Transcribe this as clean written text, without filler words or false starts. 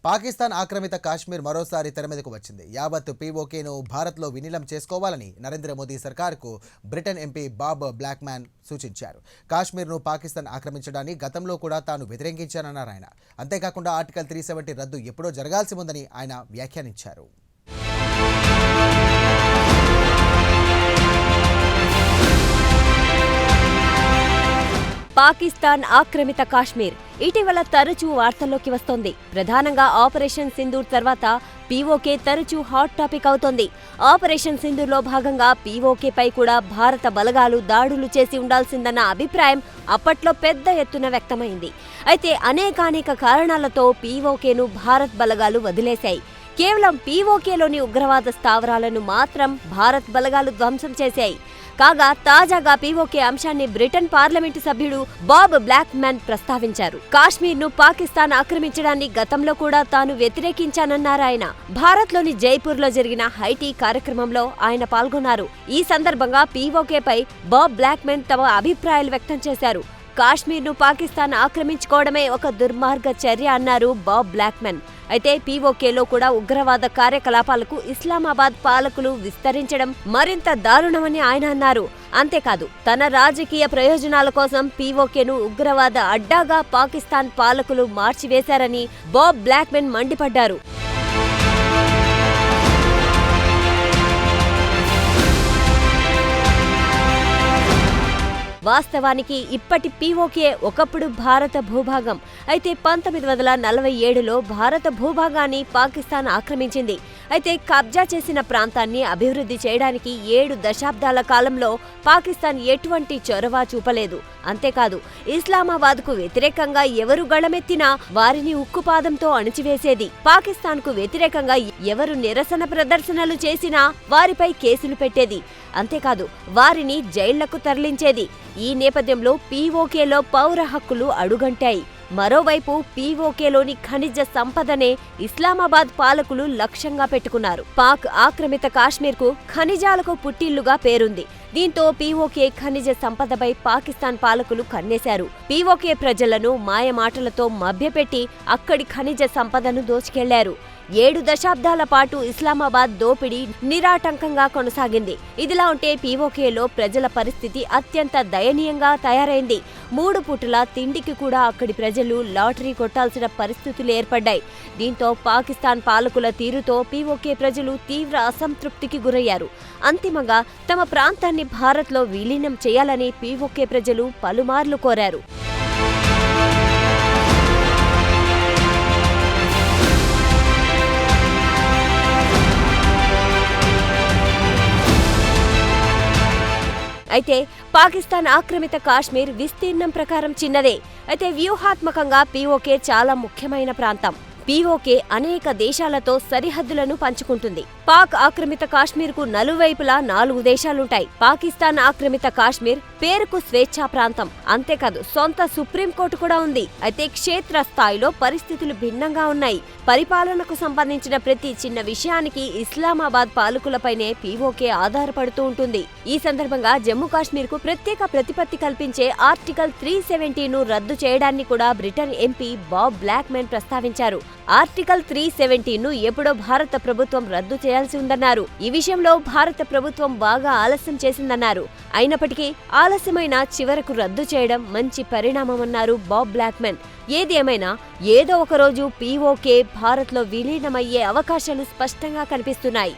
పాకిస్తాన్ ఆక్రమిత కాశ్మీర్ మరోసారి తెర మీదకు వచ్చింది. యావత్ పీఓకేను భారత్లో విలీనం చేసుకోవాలని నరేంద్ర మోదీ సర్కార్కు బ్రిటన్ ఎంపీ బాబ్ బ్లాక్మ్యాన్ సూచించారు. కాశ్మీర్ను పాకిస్తాన్ ఆక్రమించడాన్ని గతంలో కూడా తాను వ్యతిరేకించానన్నారు ఆయన. అంతేకాకుండా ఆర్టికల్ 370 రద్దు ఎప్పుడో జరగాల్సి ఉందని ఆయన వ్యాఖ్యానించారు. పాకిస్తాన్ ఆక్రమిత కాశ్మీర్ ఇటీవల తరచూ వార్తల్లోకి వస్తోంది. ప్రధానంగా ఆపరేషన్ సింధూర్ తర్వాత పీఓకే తరచూ హాట్ టాపిక్ అవుతోంది. ఆపరేషన్ సింధూర్లో భాగంగా పీఓకేపై కూడా భారత బలగాలు దాడులు చేసి ఉండాల్సిందన్న అభిప్రాయం అప్పట్లో పెద్ద ఎత్తున వ్యక్తమైంది. అయితే అనేకానేక కారణాలతో పీఓకేను భారత్ బలగాలు వదిలేశాయి. కేవలం పీఓకేలోని ఉగ్రవాద స్థావరాలను మాత్రం భారత్ బలగాలు ధ్వంసం చేశాయి. కాగా తాజాగా పీఓకే అంశాన్ని బ్రిటన్ పార్లమెంటు సభ్యుడు బాబ్ బ్లాక్మ్యాన్ ప్రస్తావించారు. కాశ్మీర్ను పాకిస్తాన్ ఆక్రమించడాన్ని గతంలో కూడా తాను వ్యతిరేకించానన్నారాయన. భారత్లోని జైపూర్లో జరిగిన హైటీ కార్యక్రమంలో ఆయన పాల్గొన్నారు. ఈ సందర్భంగా పీఓకేపై బాబ్ బ్లాక్మ్యాన్ తమ అభిప్రాయాలు వ్యక్తం చేశారు. కాశ్మీర్ను పాకిస్తాన్ ఆక్రమించుకోవడమే ఒక దుర్మార్గ చర్య అన్నారు బాబ్ బ్లాక్మ్యాన్. అయితే పీఓకేలో కూడా ఉగ్రవాద కార్యకలాపాలకు ఇస్లామాబాద్ పాలకులు విస్తరించడం మరింత దారుణమని ఆయన అన్నారు. అంతేకాదు తన రాజకీయ ప్రయోజనాల కోసం పీఓకేను ఉగ్రవాద అడ్డాగా పాకిస్తాన్ పాలకులు మార్చివేశారని బాబ్ బ్లాక్మ్యాన్ మండిపడ్డారు. వాస్తవానికి ఇప్పటి పీఓకే ఒకప్పుడు భారత భూభాగం. అయితే 1947లో భారత భూభాగాన్ని పాకిస్తాన్ ఆక్రమించింది. అయితే కబ్జా చేసిన ప్రాంతాన్ని అభివృద్ధి చేయడానికి 7 దశాబ్దాల కాలంలో పాకిస్తాన్ ఎటువంటి చొరవ చూపలేదు. అంతేకాదు ఇస్లామాబాద్కు వ్యతిరేకంగా ఎవరు గళమెత్తినా వారిని ఉక్కుపాదంతో అణిచివేసేది. పాకిస్తాన్కు వ్యతిరేకంగా ఎవరు నిరసన ప్రదర్శనలు చేసినా వారిపై కేసులు పెట్టేది. అంతేకాదు వారిని జైళ్లకు తరలించేది. ఈ నేపథ్యంలో పీఓకేలో పౌర హక్కులు అడుగంటాయి. మరోవైపు పీఓకేలోని ఖనిజ సంపదనే ఇస్లామాబాద్ పాలకులు లక్ష్యంగా పెట్టుకున్నారు. పాక్ ఆక్రమిత కాశ్మీర్కు ఖనిజాలకు పుట్టిల్లుగా పేరుంది. దీంతో పీఓకే ఖనిజ సంపదపై పాకిస్తాన్ పాలకులు కన్నేశారు. పీఓకే ప్రజలను మాయమాటలతో మభ్యపెట్టి అక్కడి ఖనిజ సంపదను దోచుకెళ్లారు. 7 దశాబ్దాల పాటు ఇస్లామాబాద్ దోపిడీ నిరాటంకంగా కొనసాగింది. ఇదిలా ఉంటే పీఓకేలో ప్రజల పరిస్థితి అత్యంత దయనీయంగా తయారైంది. 3 పూటల తిండికి కూడా అక్కడి ప్రజలు లాటరీ కొట్టాల్సిన పరిస్థితులు ఏర్పడ్డాయి. దీంతో పాకిస్తాన్ పాలకుల తీరుతో పీఓకే ప్రజలు తీవ్ర అసంతృప్తికి గురయ్యారు. అంతిమంగా తమ ప్రాంతాన్ని భారత్లో విలీనం చేయాలని పీఓకే ప్రజలు పలుమార్లు కోరారు. అయితే పాకిస్తాన్ ఆక్రమిత కాశ్మీర్ విస్తీర్ణం ప్రకారం చిన్నదే. అయితే వ్యూహాత్మకంగా పీఓకే చాలా ముఖ్యమైన ప్రాంతం. పీఓకే అనేక దేశాలతో సరిహద్దులను పంచుకుంటుంది. పాక్ ఆక్రమిత కాశ్మీర్కు నలువైపులా 4 దేశాలుంటాయి. పాకిస్తాన్ ఆక్రమిత కాశ్మీర్ పేరుకు స్వేచ్ఛా ప్రాంతం. అంతేకాదు సొంత సుప్రీంకోర్టు కూడా ఉంది. అయితే క్షేత్ర స్థాయిలో పరిస్థితులు భిన్నంగా ఉన్నాయి. పరిపాలనకు సంబంధించిన ప్రతి చిన్న విషయానికి ఇస్లామాబాద్ పాలకులపైనే పీఓకే ఆధారపడుతూ ఉంటుంది. ఈ సందర్భంగా జమ్మూ కాశ్మీర్కు ప్రత్యేక ప్రతిపత్తి కల్పించే ఆర్టికల్ 370ను రద్దు చేయడాన్ని కూడా బ్రిటన్ ఎంపీ బాబ్ బ్లాక్మ్యాన్ ప్రస్తావించారు. ఆర్టికల్ 370ను ఎప్పుడో భారత ప్రభుత్వం రద్దు చేయాల్సి ఉందన్నారు. ఈ విషయంలో భారత ప్రభుత్వం బాగా ఆలస్యం చేసిందన్నారు. అయినప్పటికీ ఆలస్యమైన చివరకు రద్దు చేయడం మంచి పరిణామమన్నారు బాబ్ బ్లాక్మ్యాన్. ఏది ఏమైనా ఏదో ఒకరోజు పీఓకే భారత్లో విలీనమయ్యే అవకాశాలు స్పష్టంగా కనిపిస్తున్నాయి.